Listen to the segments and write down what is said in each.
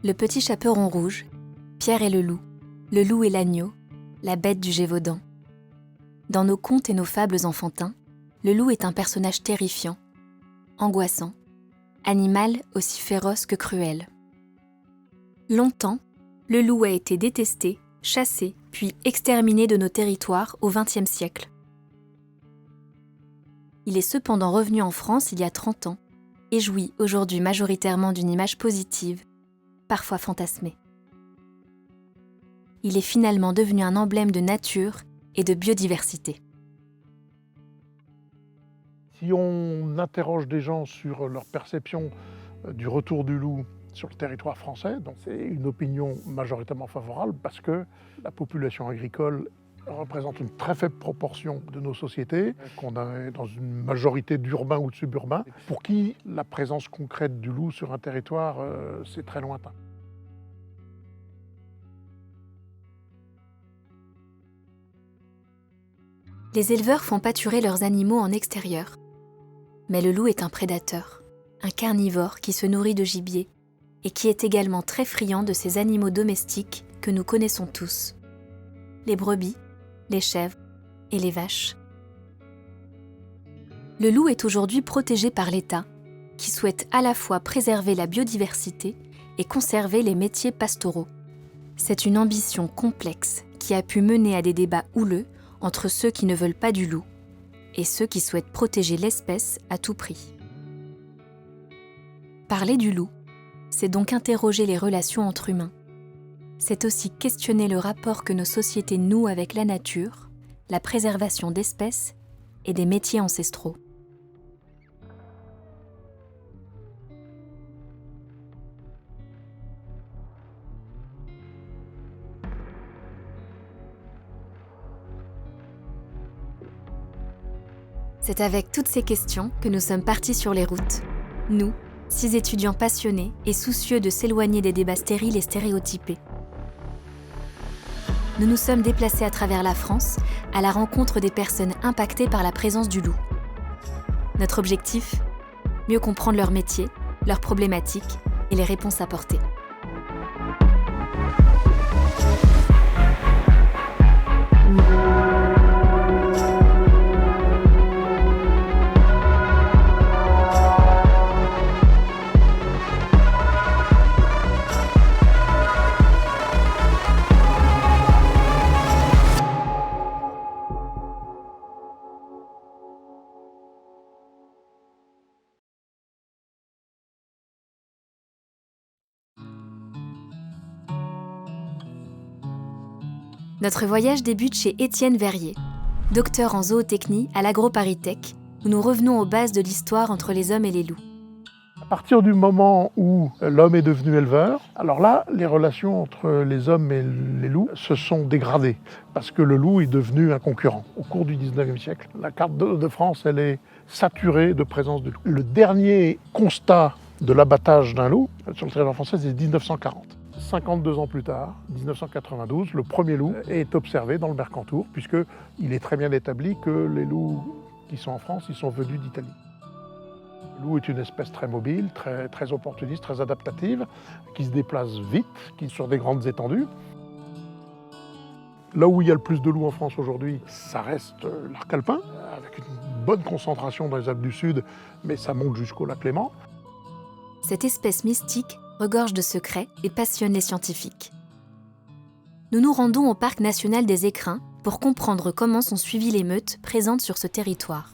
Le petit chaperon rouge, Pierre et le loup et l'agneau, la bête du Gévaudan. Dans nos contes et nos fables enfantins, le loup est un personnage terrifiant, angoissant, animal aussi féroce que cruel. Longtemps, le loup a été détesté, chassé, puis exterminé de nos territoires au XXe siècle. Il est cependant revenu en France il y a 30 ans et jouit aujourd'hui majoritairement d'une image positive, parfois fantasmée. Il est finalement devenu un emblème de nature et de biodiversité. Si on interroge des gens sur leur perception du retour du loup sur le territoire français, donc c'est une opinion majoritairement favorable parce que la population agricole représente une très faible proportion de nos sociétés, qu'on a dans une majorité d'urbains ou de suburbains, pour qui la présence concrète du loup sur un territoire, c'est très lointain. Les éleveurs font pâturer leurs animaux en extérieur. Mais le loup est un prédateur, un carnivore qui se nourrit de gibier et qui est également très friand de ces animaux domestiques que nous connaissons tous. Les brebis, les chèvres et les vaches. Le loup est aujourd'hui protégé par l'État, qui souhaite à la fois préserver la biodiversité et conserver les métiers pastoraux. C'est une ambition complexe qui a pu mener à des débats houleux entre ceux qui ne veulent pas du loup et ceux qui souhaitent protéger l'espèce à tout prix. Parler du loup, c'est donc interroger les relations entre humains. C'est aussi questionner le rapport que nos sociétés nouent avec la nature, la préservation d'espèces et des métiers ancestraux. C'est avec toutes ces questions que nous sommes partis sur les routes. Nous, 6 étudiants passionnés et soucieux de s'éloigner des débats stériles et stéréotypés. Nous nous sommes déplacés à travers la France à la rencontre des personnes impactées par la présence du loup. Notre objectif ? Mieux comprendre leur métier, leurs problématiques et les réponses apportées. Notre voyage débute chez Étienne Verrier, docteur en zootechnie à l'AgroParisTech, où nous revenons aux bases de l'histoire entre les hommes et les loups. À partir du moment où l'homme est devenu éleveur, alors là, les relations entre les hommes et les loups se sont dégradées, parce que le loup est devenu un concurrent. Au cours du 19e siècle, la carte de France, elle est saturée de présence de loups. Le dernier constat de l'abattage d'un loup sur le territoire français, c'est 1940. 52 ans plus tard, 1992, le premier loup est observé dans le Mercantour, puisqu'il est très bien établi que les loups qui sont en France, ils sont venus d'Italie. Le loup est une espèce très mobile, très opportuniste, très adaptative, qui se déplace vite, qui sur des grandes étendues. Là où il y a le plus de loups en France aujourd'hui, ça reste l'arc alpin, avec une bonne concentration dans les Alpes du Sud, mais ça monte jusqu'au lac Léman. Cette espèce mystique regorge de secrets et passionne les scientifiques. Nous nous rendons au Parc national des Écrins pour comprendre comment sont suivies les meutes présentes sur ce territoire.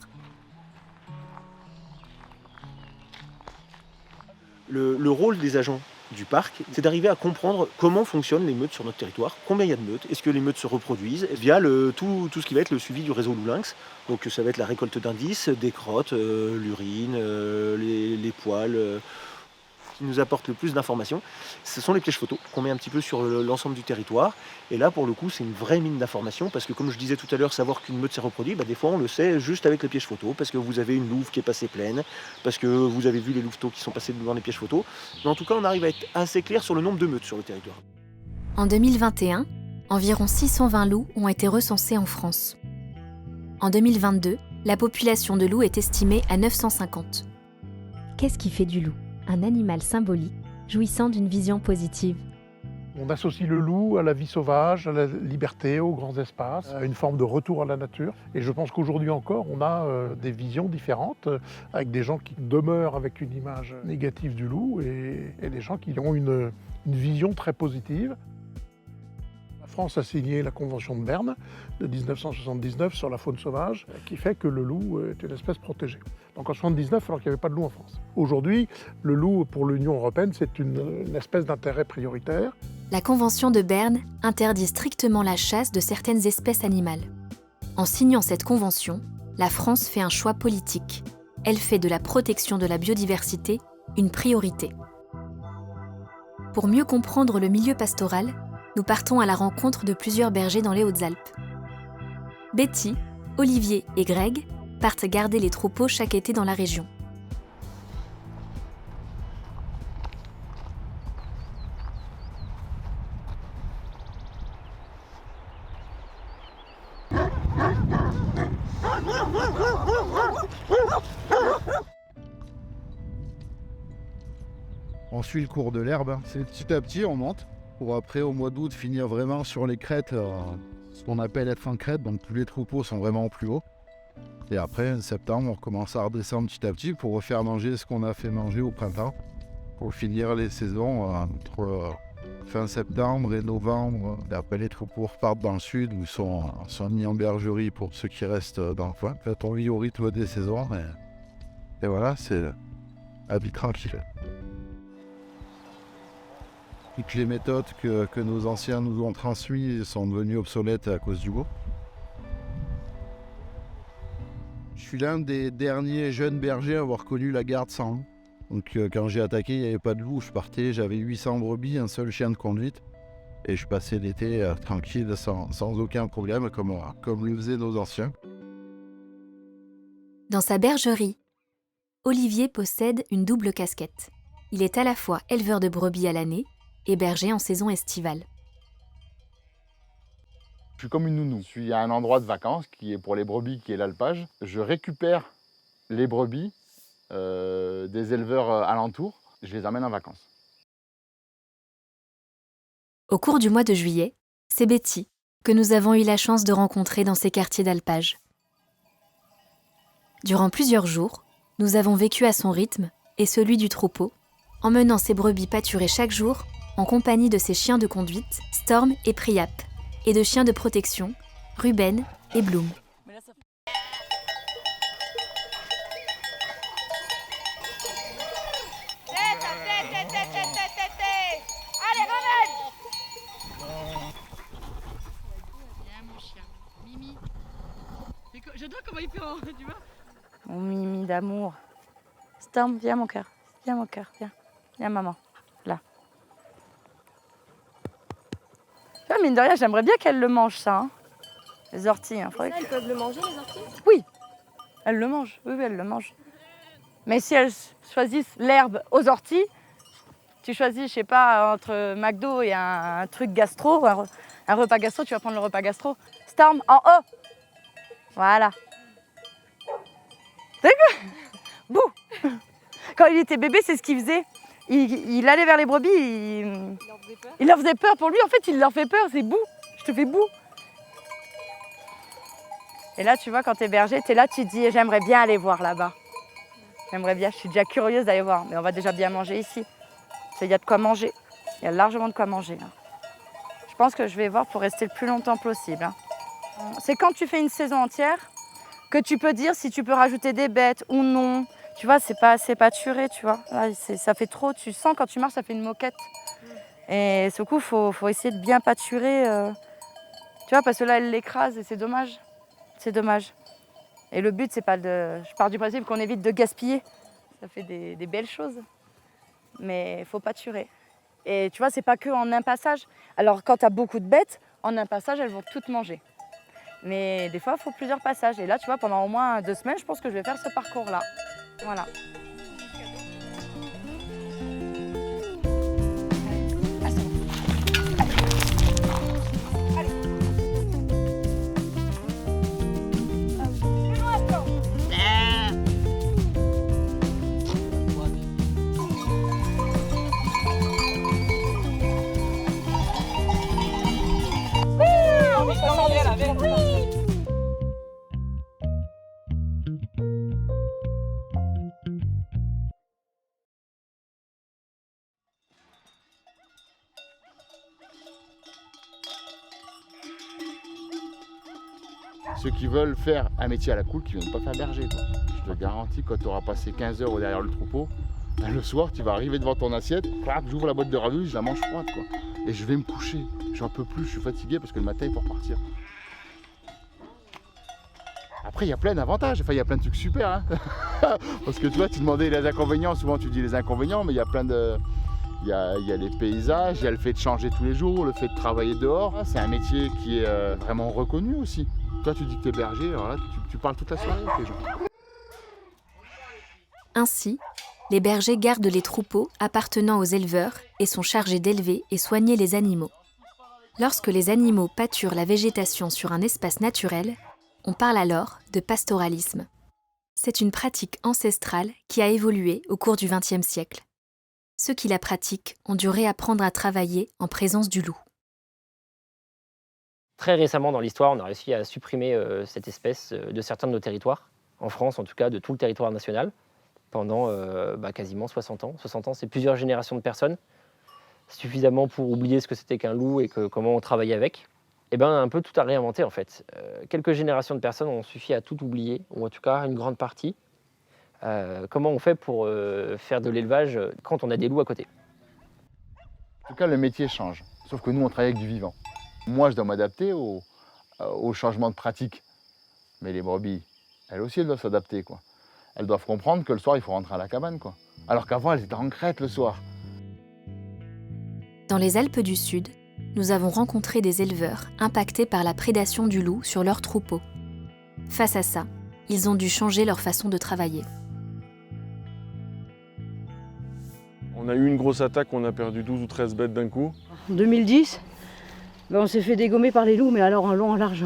Le rôle des agents du parc, c'est d'arriver à comprendre comment fonctionnent les meutes sur notre territoire, combien il y a de meutes, est-ce que les meutes se reproduisent, via tout ce qui va être le suivi du réseau loup-lynx. Donc ça va être la récolte d'indices, des crottes, l'urine, les poils. Qui nous apporte le plus d'informations, ce sont les pièges photos qu'on met un petit peu sur l'ensemble du territoire. Et là, pour le coup, c'est une vraie mine d'informations parce que, comme je disais tout à l'heure, savoir qu'une meute s'est reproduite, des fois, on le sait juste avec les pièges photos parce que vous avez une louve qui est passée pleine, parce que vous avez vu les louveteaux qui sont passés devant les pièges photos. Mais en tout cas, on arrive à être assez clair sur le nombre de meutes sur le territoire. En 2021, environ 620 loups ont été recensés en France. En 2022, la population de loups est estimée à 950. Qu'est-ce qui fait du loup un animal symbolique jouissant d'une vision positive. On associe le loup à la vie sauvage, à la liberté, aux grands espaces, à une forme de retour à la nature. Et je pense qu'aujourd'hui encore, on a des visions différentes, avec des gens qui demeurent avec une image négative du loup et des gens qui ont une vision très positive. La France a signé la Convention de Berne de 1979 sur la faune sauvage, qui fait que le loup est une espèce protégée. Donc en 1979, alors qu'il n'y avait pas de loup en France. Aujourd'hui, le loup pour l'Union européenne, c'est une espèce d'intérêt prioritaire. La Convention de Berne interdit strictement la chasse de certaines espèces animales. En signant cette convention, la France fait un choix politique. Elle fait de la protection de la biodiversité une priorité. Pour mieux comprendre le milieu pastoral, nous partons à la rencontre de plusieurs bergers dans les Hautes-Alpes. Betty, Olivier et Greg partent garder les troupeaux chaque été dans la région. On suit le cours de l'herbe, c'est petit à petit on monte pour après au mois d'août finir vraiment sur les crêtes, ce qu'on appelle être en crête, donc tous les troupeaux sont vraiment plus hauts. Et après en septembre on recommence à redescendre petit à petit pour refaire manger ce qu'on a fait manger au printemps, pour finir les saisons entre fin septembre et novembre. Et après les troupeaux repartent dans le sud où ils sont mis en bergerie pour ceux qui restent dans le coin. En fait on vit au rythme des saisons et voilà, c'est la vie tranquille. Toutes les méthodes que nos anciens nous ont transmises sont devenues obsolètes à cause du beau. Je suis l'un des derniers jeunes bergers à avoir connu la garde sans. Donc quand j'ai attaqué, il n'y avait pas de loup, je partais, j'avais 800 brebis, un seul chien de conduite. Et je passais l'été tranquille, sans aucun problème, comme le faisaient nos anciens. Dans sa bergerie, Olivier possède une double casquette. Il est à la fois éleveur de brebis à l'année et berger en saison estivale. Je suis comme une nounou. Je suis à un endroit de vacances qui est pour les brebis, qui est l'alpage. Je récupère les brebis des éleveurs alentours. Je les emmène en vacances. Au cours du mois de juillet, c'est Betty que nous avons eu la chance de rencontrer dans ces quartiers d'alpage. Durant plusieurs jours, nous avons vécu à son rythme et celui du troupeau, emmenant ses brebis pâturer chaque jour en compagnie de ses chiens de conduite, Storm et Priap, et de chiens de protection, Ruben et Bloom. Allez, ramène! Viens mon chien, Mimi. J'adore comment il fait, tu vois. Mon Mimi d'amour. Storm, viens mon cœur. Viens mon cœur, viens. Viens maman, là. Tu vois, mine de rien, j'aimerais bien qu'elle le mange ça. Hein. Les orties. Hein, Ça, elles peuvent le manger, les orties? Oui, elles le mangent. Oui, elle le mange. Mais si elles choisissent l'herbe aux orties, tu choisis, je sais pas, entre McDo et un truc gastro, un repas gastro, tu vas prendre le repas gastro. Storm, en haut. Voilà. C'est quoi? Bouh. Quand il était bébé, c'est ce qu'il faisait. Il allait vers les brebis, il leur faisait peur. Pour lui, en fait, il leur fait peur. C'est bouh. Je te fais bouh. Et là, tu vois, quand t'es berger, t'es là, tu te dis, j'aimerais bien aller voir là-bas. J'aimerais bien, je suis déjà curieuse d'aller voir. Mais on va déjà bien manger ici. Il y a de quoi manger. Il y a largement de quoi manger. Hein. Je pense que je vais voir pour rester le plus longtemps possible. Hein. C'est quand tu fais une saison entière que tu peux dire si tu peux rajouter des bêtes ou non. Tu vois, c'est pas pâturé, tu vois. Là, ça fait trop. Tu sens quand tu marches, ça fait une moquette. Et ce coup, faut essayer de bien pâturer. Tu vois, parce que là, elle l'écrase et c'est dommage. C'est dommage. Et le but, c'est pas de... Je pars du principe qu'on évite de gaspiller. Ça fait des belles choses. Mais il faut pâturer. Et tu vois, c'est pas que en un passage. Alors, quand tu as beaucoup de bêtes, en un passage, elles vont toutes manger. Mais des fois, il faut plusieurs passages. Et là, tu vois, pendant au moins 2 semaines, je pense que je vais faire ce parcours-là. Voilà. Ceux qui veulent faire un métier à la cool, qui ne viennent pas faire berger, quoi. Je te garantis, quand tu auras passé 15 heures derrière le troupeau, le soir, tu vas arriver devant ton assiette, clac, j'ouvre la boîte de ravioli, je la mange froide, quoi. Et je vais me coucher. J'en peux plus, je suis fatigué parce que le matin, il faut repartir. Après, il y a plein d'avantages, enfin, il y a plein de trucs super, hein. Parce que tu vois, tu demandais les inconvénients, souvent tu dis les inconvénients, mais il y a plein de... Il y a les paysages, il y a le fait de changer tous les jours, le fait de travailler dehors. C'est un métier qui est vraiment reconnu aussi. Toi, tu dis que tu es berger, alors là, tu parles toute la soirée avec les gens. Ainsi, les bergers gardent les troupeaux appartenant aux éleveurs et sont chargés d'élever et soigner les animaux. Lorsque les animaux pâturent la végétation sur un espace naturel, on parle alors de pastoralisme. C'est une pratique ancestrale qui a évolué au cours du XXe siècle. Ceux qui la pratiquent ont dû réapprendre à travailler en présence du loup. Très récemment dans l'histoire, on a réussi à supprimer cette espèce de certains de nos territoires, en France en tout cas, de tout le territoire national, pendant quasiment 60 ans. 60 ans, c'est plusieurs générations de personnes, suffisamment pour oublier ce que c'était qu'un loup et comment on travaillait avec. Et bien un peu tout à réinventer en fait. Quelques générations de personnes ont suffi à tout oublier, ou en tout cas une grande partie. Comment on fait pour faire de l'élevage quand on a des loups à côté? En tout cas, le métier change, sauf que nous, on travaille avec du vivant. Moi, je dois m'adapter au changement de pratique. Mais les brebis, elles aussi, elles doivent s'adapter, quoi. Elles doivent comprendre que le soir, il faut rentrer à la cabane, quoi. Alors qu'avant, elles étaient en crête le soir. Dans les Alpes du Sud, nous avons rencontré des éleveurs impactés par la prédation du loup sur leurs troupeaux. Face à ça, ils ont dû changer leur façon de travailler. On a eu une grosse attaque, on a perdu 12 ou 13 bêtes d'un coup. En 2010, on s'est fait dégommer par les loups, mais alors en long, en large,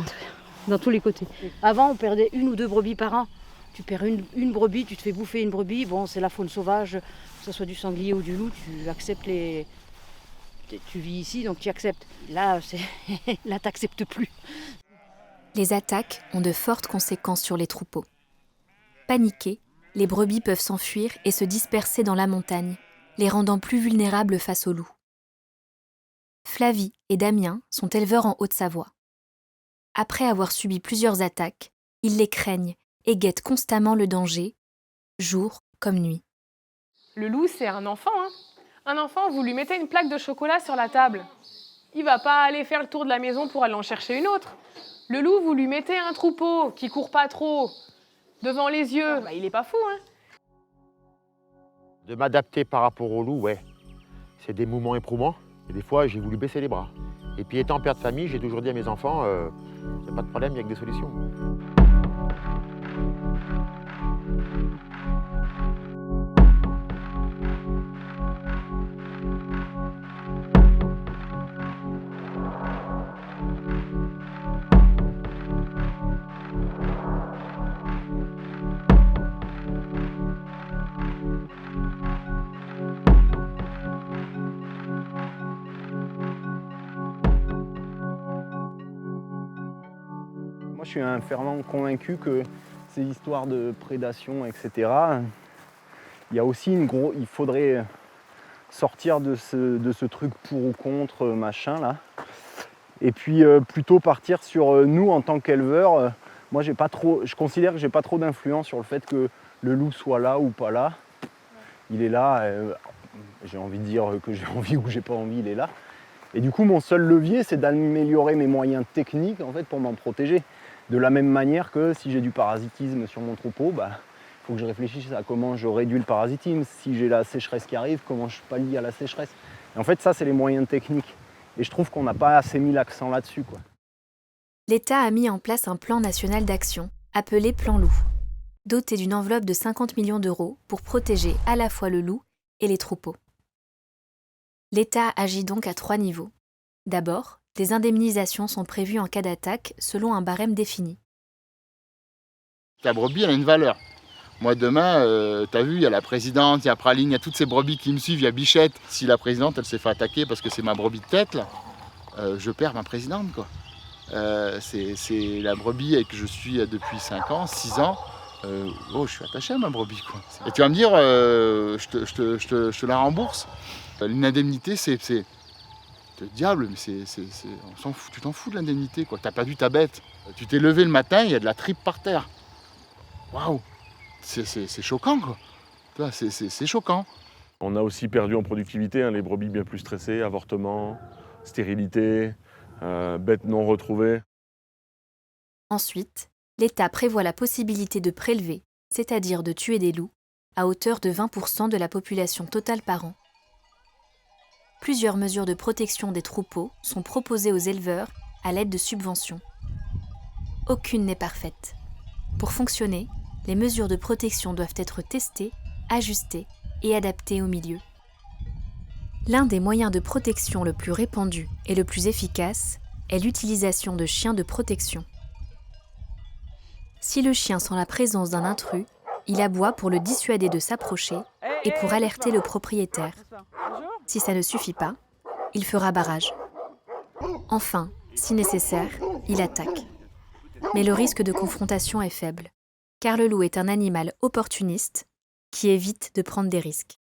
dans tous les côtés. Avant, on perdait 1 ou 2 brebis par an. Tu perds une brebis, tu te fais bouffer une brebis, bon, c'est la faune sauvage, que ce soit du sanglier ou du loup, tu acceptes les... Tu vis ici, donc tu acceptes. Là, là, t'acceptes plus. Les attaques ont de fortes conséquences sur les troupeaux. Paniquées, les brebis peuvent s'enfuir et se disperser dans la montagne, les rendant plus vulnérables face aux loups. Flavie et Damien sont éleveurs en Haute-Savoie. Après avoir subi plusieurs attaques, ils les craignent et guettent constamment le danger, jour comme nuit. Le loup, c'est un enfant. Un enfant, vous lui mettez une plaque de chocolat sur la table. Il va pas aller faire le tour de la maison pour aller en chercher une autre. Le loup, vous lui mettez un troupeau qui court pas trop devant les yeux. Il est pas fou, De m'adapter par rapport au loup, ouais. C'est des moments éprouvants. Et des fois, j'ai voulu baisser les bras. Et puis, étant père de famille, j'ai toujours dit à mes enfants, c'est pas de problème, il y a que des solutions. Moi, je suis un fervent convaincu que ces histoires de prédation, etc., il y a aussi il faudrait sortir de ce truc pour ou contre, machin, là. Et puis plutôt partir sur nous en tant qu'éleveurs. Moi, je considère que j'ai pas trop d'influence sur le fait que le loup soit là ou pas là. Il est là, j'ai envie de dire que j'ai envie ou que j'ai pas envie, il est là. Et du coup, mon seul levier, c'est d'améliorer mes moyens techniques en fait, pour m'en protéger. De la même manière que si j'ai du parasitisme sur mon troupeau, il faut que je réfléchisse à comment je réduis le parasitisme. Si j'ai la sécheresse qui arrive, comment je pallie à la sécheresse. Et en fait, ça, c'est les moyens techniques. Et je trouve qu'on n'a pas assez mis l'accent là-dessus, quoi. L'État a mis en place un plan national d'action, appelé Plan Loup, doté d'une enveloppe de 50 millions d'euros pour protéger à la fois le loup et les troupeaux. L'État agit donc à 3 niveaux. D'abord, des indemnisations sont prévues en cas d'attaque selon un barème défini. La brebis, elle a une valeur. Moi, demain, t'as vu, il y a la présidente, il y a Praline, il y a toutes ces brebis qui me suivent, il y a Bichette. Si la présidente, elle s'est fait attaquer parce que c'est ma brebis de tête, là, je perds ma présidente, quoi. C'est la brebis avec que je suis depuis 5 ans, 6 ans. Je suis attaché à ma brebis, quoi. Et tu vas me dire, je te la rembourse. Une indemnité, c'est le diable, mais on s'en fout, tu t'en fous de l'indemnité, quoi. T'as perdu ta bête. Tu t'es levé le matin, il y a de la tripe par terre. Waouh, c'est choquant, quoi. Tu vois, c'est choquant. On a aussi perdu en productivité, hein, les brebis bien plus stressées, avortements, stérilité, bêtes non retrouvées. Ensuite, l'État prévoit la possibilité de prélever, c'est-à-dire de tuer des loups, à hauteur de 20% de la population totale par an. Plusieurs mesures de protection des troupeaux sont proposées aux éleveurs à l'aide de subventions. Aucune n'est parfaite. Pour fonctionner, les mesures de protection doivent être testées, ajustées et adaptées au milieu. L'un des moyens de protection le plus répandu et le plus efficace est l'utilisation de chiens de protection. Si le chien sent la présence d'un intrus, il aboie pour le dissuader de s'approcher et pour alerter le propriétaire. Si ça ne suffit pas, il fera barrage. Enfin, si nécessaire, il attaque. Mais le risque de confrontation est faible, car le loup est un animal opportuniste qui évite de prendre des risques.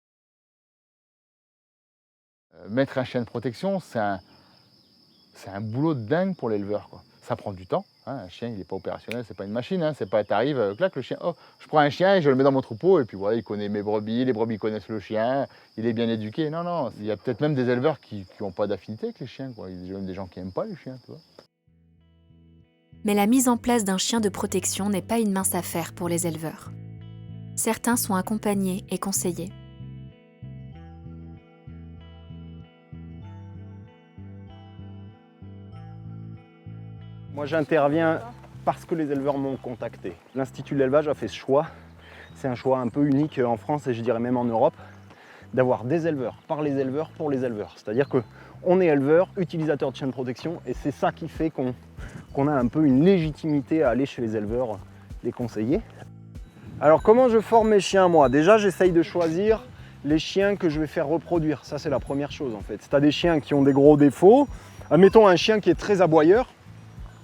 Mettre un chien de protection, c'est un boulot de dingue pour l'éleveur, quoi. Ça prend du temps. Hein. Un chien, il n'est pas opérationnel, c'est pas une machine. Hein. C'est pas, t'arrives, clac, le chien, je prends un chien et je le mets dans mon troupeau et puis voilà, il connaît mes brebis, les brebis connaissent le chien, il est bien éduqué. Non, il y a peut-être même des éleveurs qui n'ont pas d'affinité avec les chiens, quoi. Il y a même des gens qui n'aiment pas les chiens, tu vois. Mais la mise en place d'un chien de protection n'est pas une mince affaire pour les éleveurs. Certains sont accompagnés et conseillés. Moi j'interviens parce que les éleveurs m'ont contacté. L'Institut de l'élevage a fait ce choix. C'est un choix un peu unique en France et je dirais même en Europe, d'avoir des éleveurs, par les éleveurs, pour les éleveurs. C'est-à-dire qu'on est éleveur, utilisateur de chiens de protection et c'est ça qui fait qu'on a un peu une légitimité à aller chez les éleveurs, les conseiller. Alors comment je forme mes chiens moi? Déjà j'essaye de choisir les chiens que je vais faire reproduire. Ça c'est la première chose en fait. Si tu as des chiens qui ont des gros défauts, admettons un chien qui est très aboyeur,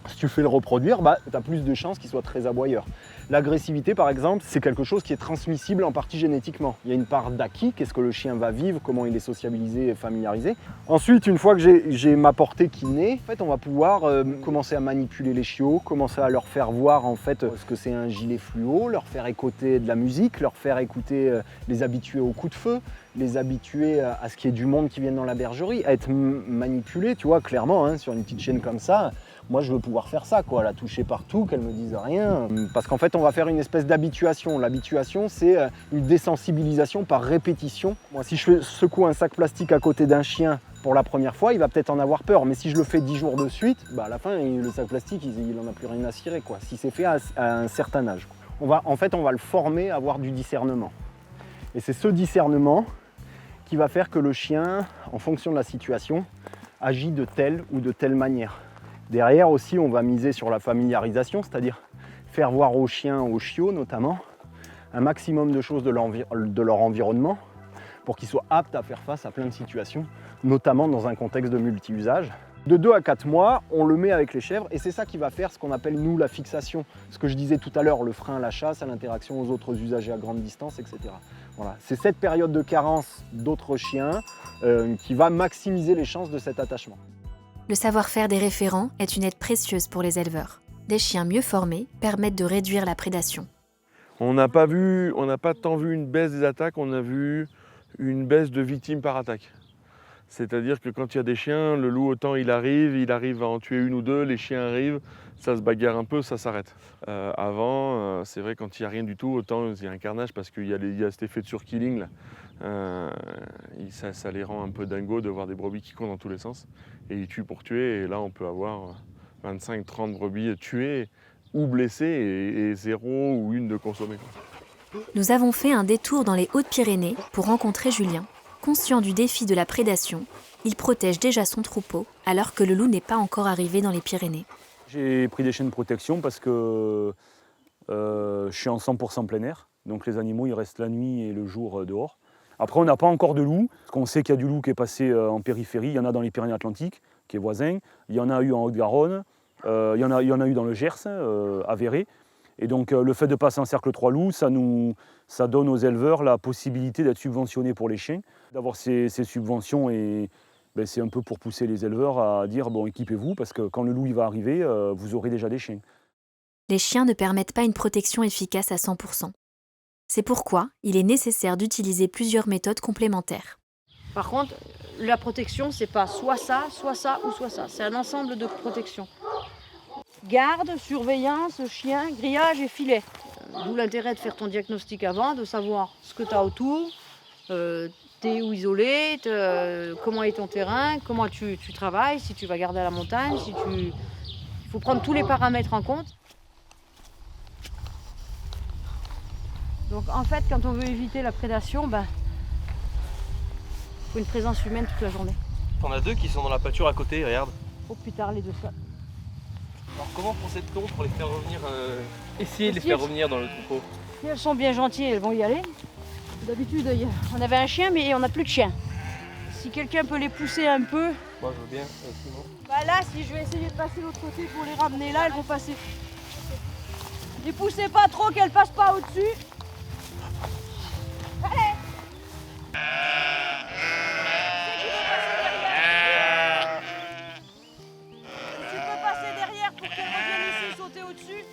si tu fais le reproduire, tu as plus de chances qu'il soit très aboyeur. L'agressivité, par exemple, c'est quelque chose qui est transmissible en partie génétiquement. Il y a une part d'acquis, qu'est-ce que le chien va vivre, comment il est sociabilisé et familiarisé. Ensuite, une fois que j'ai ma portée qui naît, en fait, on va pouvoir commencer à manipuler les chiots, commencer à leur faire voir en fait ce que c'est un gilet fluo, leur faire écouter de la musique, leur faire écouter, les habituer au coup de feu, les habituer à ce qu'il y ait du monde qui vienne dans la bergerie, à être manipulé, tu vois, clairement, hein, sur une petite chienne comme ça. Moi, je veux pouvoir faire ça, quoi, la toucher partout, qu'elle me dise rien. Parce qu'en fait, on va faire une espèce d'habituation. L'habituation, c'est une désensibilisation par répétition. Moi, si je secoue un sac plastique à côté d'un chien pour la première fois, il va peut-être en avoir peur. Mais si je le fais 10 jours de suite, à la fin, le sac plastique, il n'en a plus rien à cirer, quoi. Si c'est fait à un certain âge. On va le former à avoir du discernement. Et c'est ce discernement qui va faire que le chien, en fonction de la situation, agit de telle ou de telle manière. Derrière aussi, on va miser sur la familiarisation, c'est-à-dire faire voir aux chiens, aux chiots notamment, un maximum de choses de leur environnement pour qu'ils soient aptes à faire face à plein de situations, notamment dans un contexte de multi-usage. De 2 à 4 mois, on le met avec les chèvres et c'est ça qui va faire ce qu'on appelle, nous, la fixation. Ce que je disais tout à l'heure, le frein à la chasse, à l'interaction aux autres usagers à grande distance, etc. Voilà. C'est cette période de carence d'autres chiens qui va maximiser les chances de cet attachement. Le savoir-faire des référents est une aide précieuse pour les éleveurs. Des chiens mieux formés permettent de réduire la prédation. On n'a pas tant vu une baisse des attaques, on a vu une baisse de victimes par attaque. C'est-à-dire que quand il y a des chiens, le loup, autant il arrive à en tuer une ou deux, les chiens arrivent, ça se bagarre un peu, ça s'arrête. Avant, c'est vrai, quand il n'y a rien du tout, autant il y a un carnage parce qu'il y a cet effet de surkilling là. Ça les rend un peu dingos de voir des brebis qui courent dans tous les sens. Et ils tuent pour tuer, et là on peut avoir 25-30 brebis tuées ou blessées et 0 ou 1 de consommée. Nous avons fait un détour dans les Hautes-Pyrénées pour rencontrer Julien. Conscient du défi de la prédation, il protège déjà son troupeau alors que le loup n'est pas encore arrivé dans les Pyrénées. J'ai pris des chiens de protection parce que je suis en 100% plein air. Donc les animaux ils restent la nuit et le jour dehors. Après on n'a pas encore de loup, parce qu'on sait qu'il y a du loup qui est passé en périphérie. Il y en a dans les Pyrénées-Atlantiques, qui est voisin. Il y en a eu en Haute-Garonne. Il y en a eu dans le Gers, avéré. Et donc le fait de passer en cercle 3 loups, ça donne aux éleveurs la possibilité d'être subventionnés pour les chiens, d'avoir ces subventions, et c'est un peu pour pousser les éleveurs à dire bon, équipez-vous, parce que quand le loup il va arriver, vous aurez déjà des chiens. Les chiens ne permettent pas une protection efficace à 100%. C'est pourquoi il est nécessaire d'utiliser plusieurs méthodes complémentaires. Par contre, la protection, c'est pas soit ça ou soit ça. C'est un ensemble de protection. Garde, surveillance, chien, grillage et filet. D'où l'intérêt de faire ton diagnostic avant, de savoir ce que tu as autour, t'es où isolé, comment est ton terrain, comment tu travailles, si tu vas garder à la montagne, il faut prendre tous les paramètres en compte. Donc en fait, quand on veut éviter la prédation, il faut une présence humaine toute la journée. T'en as deux qui sont dans la pâture à côté, regarde. Oh putain, les deux ça. Alors comment procède-t-on pour les faire revenir, essayer de les faire revenir dans le troupeau? Si elles sont bien gentilles, elles vont y aller. D'habitude, on avait un chien, mais on n'a plus de chien. Si quelqu'un peut les pousser un peu... Moi je veux bien, sinon. Là, si je vais essayer de passer de l'autre côté pour les ramener là, elles vont passer. Les poussez pas trop, qu'elles passent pas au-dessus. Allez! Tu peux passer derrière pour qu'elle revienne ici sauter au-dessus.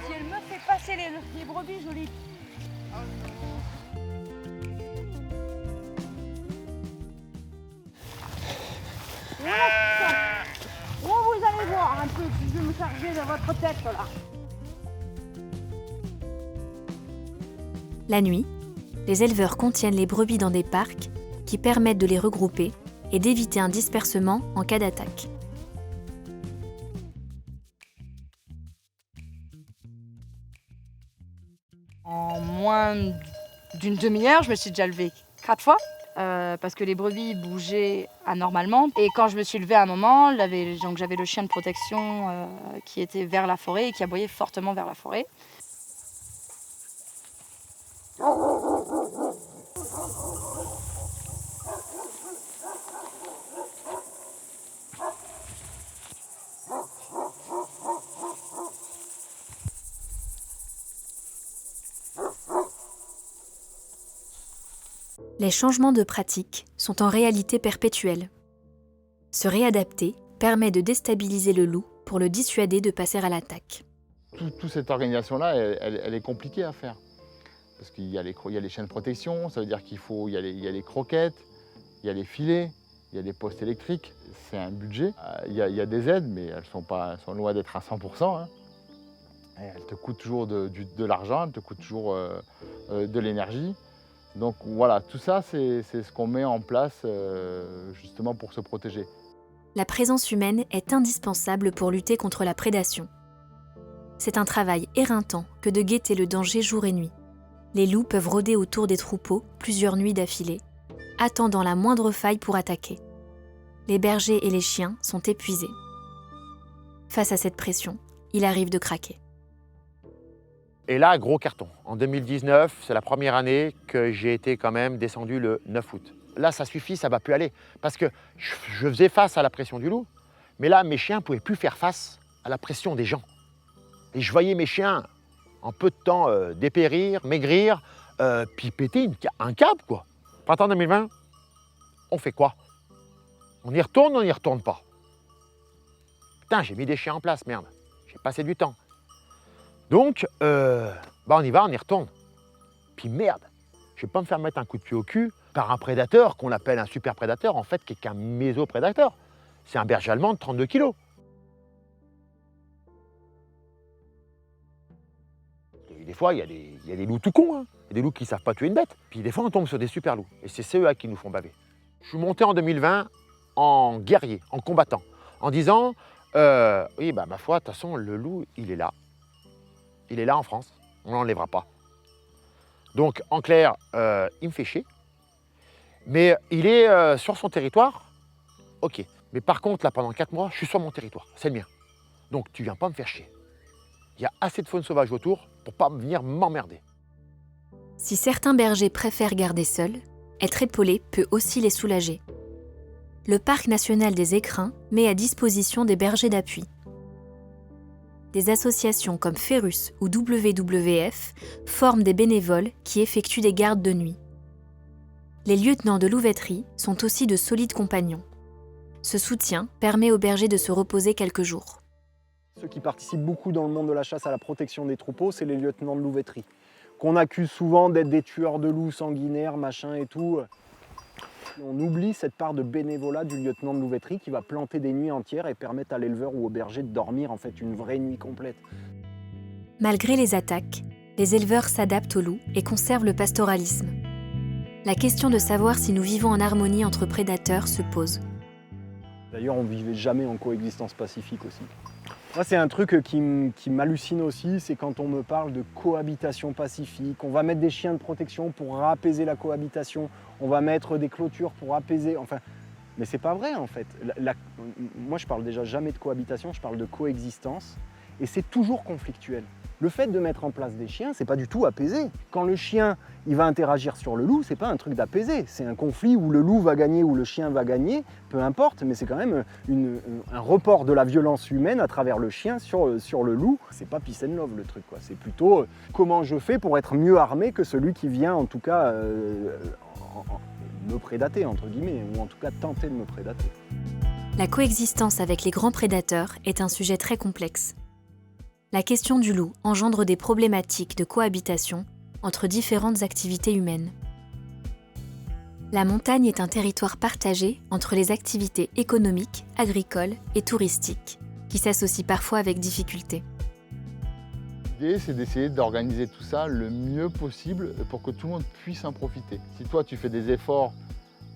Si elle me fait passer les brebis, je les... Oh, vous allez voir un peu, si je vais me charger de votre tête là. La nuit, les éleveurs contiennent les brebis dans des parcs qui permettent de les regrouper et d'éviter un dispersement en cas d'attaque. En moins d'une demi-heure, je me suis déjà levée 4 fois. Parce que les brebis bougeaient anormalement. Et quand je me suis levée à un moment, j'avais le chien de protection qui était vers la forêt et qui aboyait fortement vers la forêt. Les changements de pratique sont en réalité perpétuels. Se réadapter permet de déstabiliser le loup pour le dissuader de passer à l'attaque. Toute cette organisation-là, elle est compliquée à faire. Parce qu'il y a les chiens de protection, ça veut dire il y a les croquettes, il y a les filets, il y a les postes électriques. C'est un budget. Il y a des aides, mais elles sont loin d'être à 100%. Hein. Elles te coûtent toujours de l'argent, elles te coûtent toujours de l'énergie. Donc voilà, tout ça, c'est ce qu'on met en place justement pour se protéger. La présence humaine est indispensable pour lutter contre la prédation. C'est un travail éreintant que de guetter le danger jour et nuit. Les loups peuvent rôder autour des troupeaux plusieurs nuits d'affilée, attendant la moindre faille pour attaquer. Les bergers et les chiens sont épuisés. Face à cette pression, il arrive de craquer. Et là, gros carton. En 2019, c'est la première année que j'ai été quand même descendu le 9 août. Là, ça suffit, ça ne va plus aller. Parce que je faisais face à la pression du loup, mais là, mes chiens ne pouvaient plus faire face à la pression des gens. Et je voyais mes chiens, en peu de temps, dépérir, maigrir, puis péter un câble, quoi. Printemps 2020, on fait quoi? On y retourne ou on n'y retourne pas? Putain, j'ai mis des chiens en place, merde. J'ai passé du temps. Donc, on y va, on y retourne. Puis merde, je ne vais pas me faire mettre un coup de pied au cul par un prédateur qu'on appelle un super prédateur, en fait, qui est qu'un mésoprédateur. C'est un berger allemand de 32 kilos. Et des fois, il y a des loups tout cons. Hein. Il y a des loups qui ne savent pas tuer une bête. Puis des fois, on tombe sur des super loups. Et c'est ceux-là qui nous font baver. Je suis monté en 2020 en guerrier, en combattant, en disant, oui, ma foi, de toute façon, le loup, il est là. Il est là en France, on ne l'enlèvera pas. Donc, en clair, il me fait chier. Mais il est sur son territoire, ok. Mais par contre, là, pendant 4 mois, je suis sur mon territoire, c'est le mien. Donc, tu viens pas me faire chier. Il y a assez de faune sauvage autour pour pas venir m'emmerder. Si certains bergers préfèrent garder seuls, être épaulé peut aussi les soulager. Le Parc national des Écrins met à disposition des bergers d'appui. des associations comme Ferus ou WWF forment des bénévoles qui effectuent des gardes de nuit. Les lieutenants de louveterie sont aussi de solides compagnons. Ce soutien permet aux bergers de se reposer quelques jours. Ceux qui participent beaucoup dans le monde de la chasse à la protection des troupeaux, c'est les lieutenants de louveterie, qu'on accuse souvent d'être des tueurs de loups sanguinaires, machin et tout. On oublie cette part de bénévolat du lieutenant de louveterie qui va planter des nuits entières et permettre à l'éleveur ou au berger de dormir en fait une vraie nuit complète. Malgré les attaques, les éleveurs s'adaptent aux loups et conservent le pastoralisme. La question de savoir si nous vivons en harmonie entre prédateurs se pose. D'ailleurs, on ne vivait jamais en coexistence pacifique aussi. Moi, c'est un truc qui m'hallucine aussi, c'est quand on me parle de cohabitation pacifique. On va mettre des chiens de protection pour apaiser la cohabitation. On va mettre des clôtures pour apaiser. Enfin, mais c'est pas vrai en fait. Moi, je parle déjà jamais de cohabitation, je parle de coexistence. Et c'est toujours conflictuel. Le fait de mettre en place des chiens, c'est pas du tout apaisé. Quand le chien il va interagir sur le loup, c'est pas un truc d'apaiser. C'est un conflit où le loup va gagner ou le chien va gagner, peu importe, mais c'est quand même un report de la violence humaine à travers le chien sur le loup. C'est pas peace and love le truc, quoi. C'est plutôt comment je fais pour être mieux armé que celui qui vient en tout cas me prédater, entre guillemets, ou en tout cas tenter de me prédater. La coexistence avec les grands prédateurs est un sujet très complexe. La question du loup engendre des problématiques de cohabitation entre différentes activités humaines. La montagne est un territoire partagé entre les activités économiques, agricoles et touristiques, qui s'associent parfois avec difficulté. L'idée, c'est d'essayer d'organiser tout ça le mieux possible pour que tout le monde puisse en profiter. Si toi, tu fais des efforts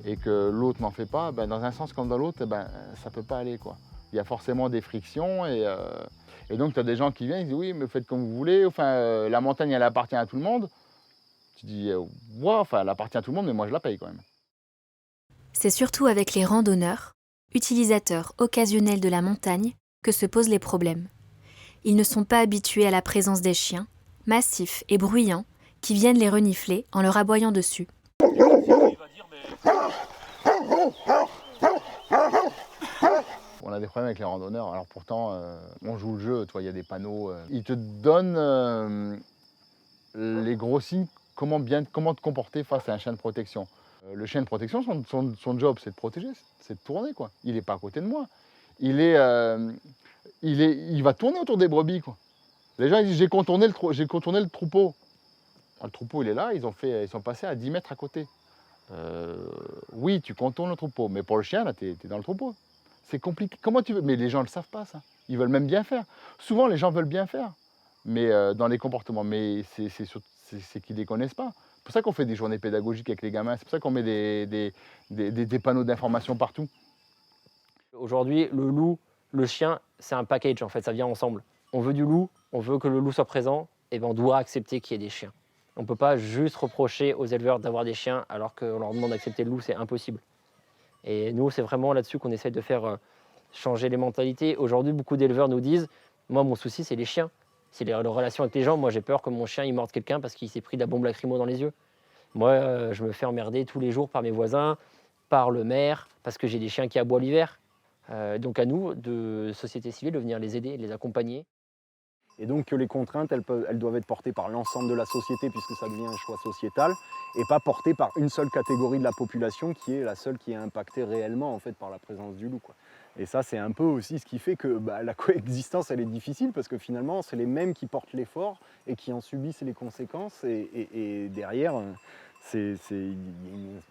et que l'autre n'en fait pas, dans un sens comme dans l'autre, ça ne peut pas aller, quoi. Il y a forcément des frictions et donc tu as des gens qui viennent et disent oui, mais faites comme vous voulez, la montagne elle appartient à tout le monde. Tu dis ouais, elle appartient à tout le monde, mais moi je la paye quand même. C'est surtout avec les randonneurs, utilisateurs occasionnels de la montagne, que se posent les problèmes. Ils ne sont pas habitués à la présence des chiens, massifs et bruyants, qui viennent les renifler en leur aboyant dessus. On a des problèmes avec les randonneurs, alors pourtant on joue le jeu, il y a des panneaux. Ils te donnent les gros signes, comment te comporter face à un chien de protection. Le chien de protection, son job c'est de protéger, c'est de tourner, quoi. Il n'est pas à côté de moi. Il va tourner autour des brebis, quoi. Les gens ils disent j'ai contourné le troupeau. Le troupeau il est là, ils sont passés à 10 mètres à côté. Oui, tu contournes le troupeau, mais pour le chien, là, tu es dans le troupeau. C'est compliqué. Comment tu veux? Mais les gens ne le savent pas, ça. Ils veulent même bien faire. Souvent, les gens veulent bien faire, mais dans les comportements. Mais c'est qu'ils ne les connaissent pas. C'est pour ça qu'on fait des journées pédagogiques avec les gamins. C'est pour ça qu'on met des panneaux d'information partout. Aujourd'hui, le loup, le chien, c'est un package, en fait. Ça vient ensemble. On veut du loup, on veut que le loup soit présent, et on doit accepter qu'il y ait des chiens. On ne peut pas juste reprocher aux éleveurs d'avoir des chiens alors qu'on leur demande d'accepter le loup, c'est impossible. Et nous, c'est vraiment là-dessus qu'on essaie de faire changer les mentalités. Aujourd'hui, beaucoup d'éleveurs nous disent « Moi, mon souci, c'est les chiens. C'est les relations avec les gens. Moi, j'ai peur que mon chien il morde quelqu'un parce qu'il s'est pris de la bombe lacrymo dans les yeux. Moi, je me fais emmerder tous les jours par mes voisins, par le maire, parce que j'ai des chiens qui aboient l'hiver. Donc à nous, de société civile, de venir les aider, les accompagner. » Et donc que les contraintes, elles doivent être portées par l'ensemble de la société puisque ça devient un choix sociétal et pas portées par une seule catégorie de la population qui est la seule qui est impactée réellement en fait, par la présence du loup, quoi. Et ça, c'est un peu aussi ce qui fait que la coexistence, elle est difficile parce que finalement, c'est les mêmes qui portent l'effort et qui en subissent les conséquences. Et derrière, il y a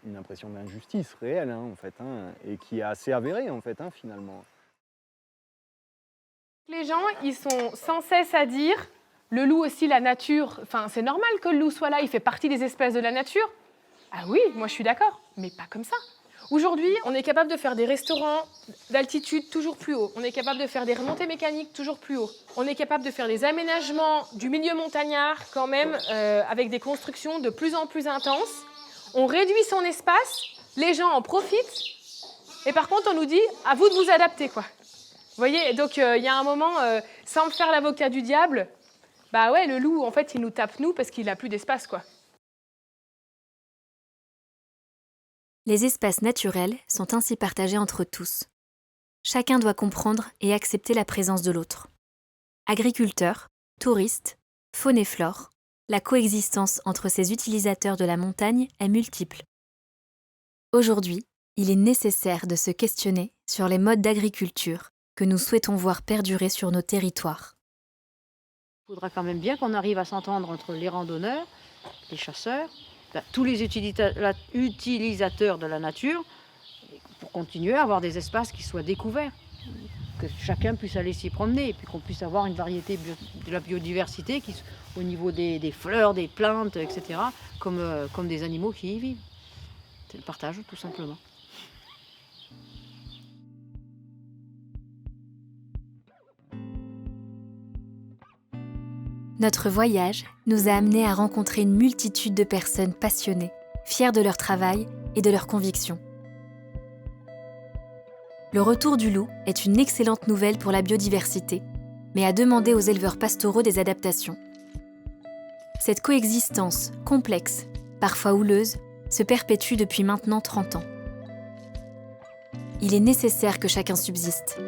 une impression d'injustice réelle en fait, et qui est assez avérée en fait, finalement. Les gens, ils sont sans cesse à dire le loup aussi, la nature. Enfin, c'est normal que le loup soit là, il fait partie des espèces de la nature. Ah oui, moi je suis d'accord, mais pas comme ça. Aujourd'hui, on est capable de faire des restaurants d'altitude toujours plus haut. On est capable de faire des remontées mécaniques toujours plus haut. On est capable de faire des aménagements du milieu montagnard quand même avec des constructions de plus en plus intenses. On réduit son espace, les gens en profitent. Et par contre, on nous dit à vous de vous adapter, quoi. Vous voyez, donc il y a un moment, sans me faire l'avocat du diable, bah ouais, le loup, en fait, il nous tape nous parce qu'il n'a plus d'espace, quoi. Les espaces naturels sont ainsi partagés entre tous. Chacun doit comprendre et accepter la présence de l'autre. Agriculteurs, touristes, faune et flore, la coexistence entre ces utilisateurs de la montagne est multiple. Aujourd'hui, il est nécessaire de se questionner sur les modes d'agriculture que nous souhaitons voir perdurer sur nos territoires. Il faudra quand même bien qu'on arrive à s'entendre entre les randonneurs, les chasseurs, tous les utilisateurs de la nature, pour continuer à avoir des espaces qui soient découverts, que chacun puisse aller s'y promener, et puis qu'on puisse avoir une variété de la biodiversité au niveau des fleurs, des plantes, etc., comme des animaux qui y vivent. C'est le partage, tout simplement. Notre voyage nous a amenés à rencontrer une multitude de personnes passionnées, fières de leur travail et de leurs convictions. Le retour du loup est une excellente nouvelle pour la biodiversité, mais a demandé aux éleveurs pastoraux des adaptations. Cette coexistence complexe, parfois houleuse, se perpétue depuis maintenant 30 ans. Il est nécessaire que chacun subsiste.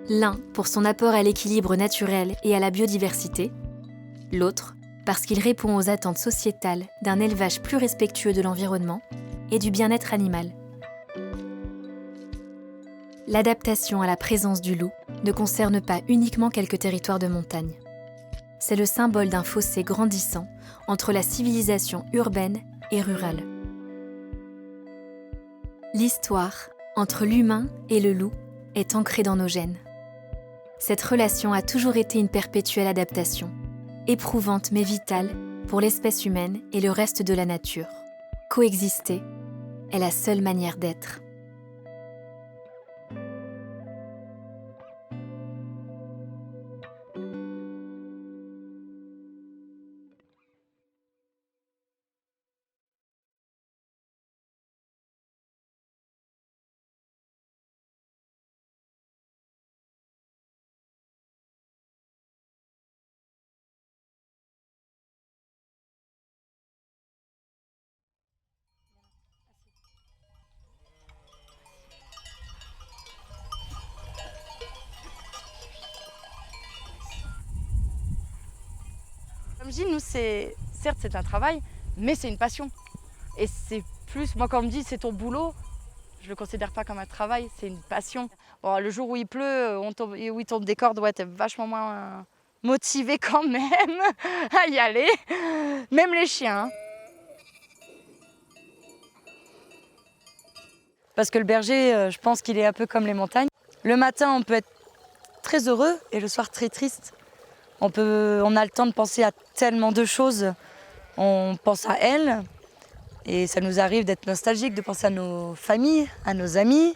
L'un pour son apport à l'équilibre naturel et à la biodiversité, l'autre parce qu'il répond aux attentes sociétales d'un élevage plus respectueux de l'environnement et du bien-être animal. L'adaptation à la présence du loup ne concerne pas uniquement quelques territoires de montagne. C'est le symbole d'un fossé grandissant entre la civilisation urbaine et rurale. L'histoire entre l'humain et le loup est ancrée dans nos gènes. Cette relation a toujours été une perpétuelle adaptation, éprouvante mais vitale pour l'espèce humaine et le reste de la nature. Coexister est la seule manière d'être. Comme je dis, nous, certes, c'est un travail, mais c'est une passion. Et c'est plus, moi, quand on me dit c'est ton boulot, je ne le considère pas comme un travail, c'est une passion. Bon, le jour où il pleut, où il tombe des cordes, ouais, t'es vachement moins motivé quand même à y aller. Même les chiens. Hein. Parce que le berger, je pense qu'il est un peu comme les montagnes. Le matin, on peut être très heureux et le soir très triste. On a le temps de penser à tellement de choses. On pense à elle et ça nous arrive d'être nostalgique, de penser à nos familles, à nos amis.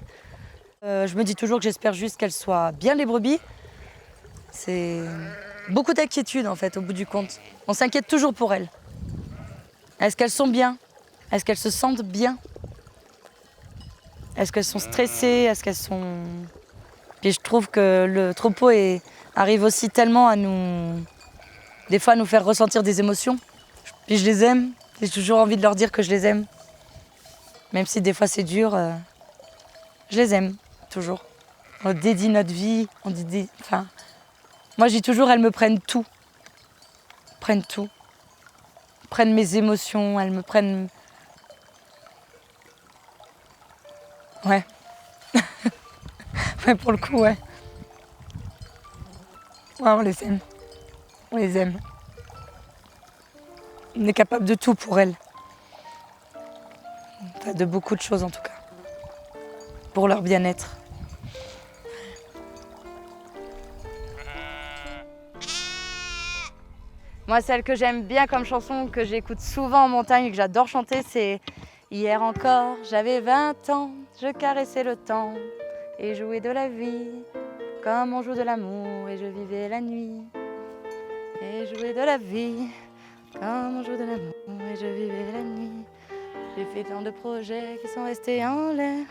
Je me dis toujours que j'espère juste qu'elles soient bien les brebis. C'est beaucoup d'inquiétude en fait au bout du compte. On s'inquiète toujours pour elles. Est-ce qu'elles sont bien? Est-ce qu'elles se sentent bien? Est-ce qu'elles sont stressées? Est-ce qu'elles sont... Et je trouve que le troupeau arrive aussi tellement à des fois à nous faire ressentir des émotions. Puis je les aime, j'ai toujours envie de leur dire que je les aime. Même si des fois c'est dur, je les aime, toujours. On dédie notre vie, moi je dis toujours, elles me prennent tout. Prennent tout. Prennent mes émotions, elles me prennent... Ouais. Ouais, pour le coup, ouais. Ouais, on les aime. On les aime. On est capable de tout pour elles. Enfin, de beaucoup de choses en tout cas. Pour leur bien-être. Moi, celle que j'aime bien comme chanson, que j'écoute souvent en montagne et que j'adore chanter, c'est « Hier encore, j'avais 20 ans, je caressais le temps et jouais de la vie, comme on joue de l'amour et je vivais la nuit. Et jouais de la vie, comme on joue de l'amour et je vivais la nuit. J'ai fait tant de projets qui sont restés en l'air.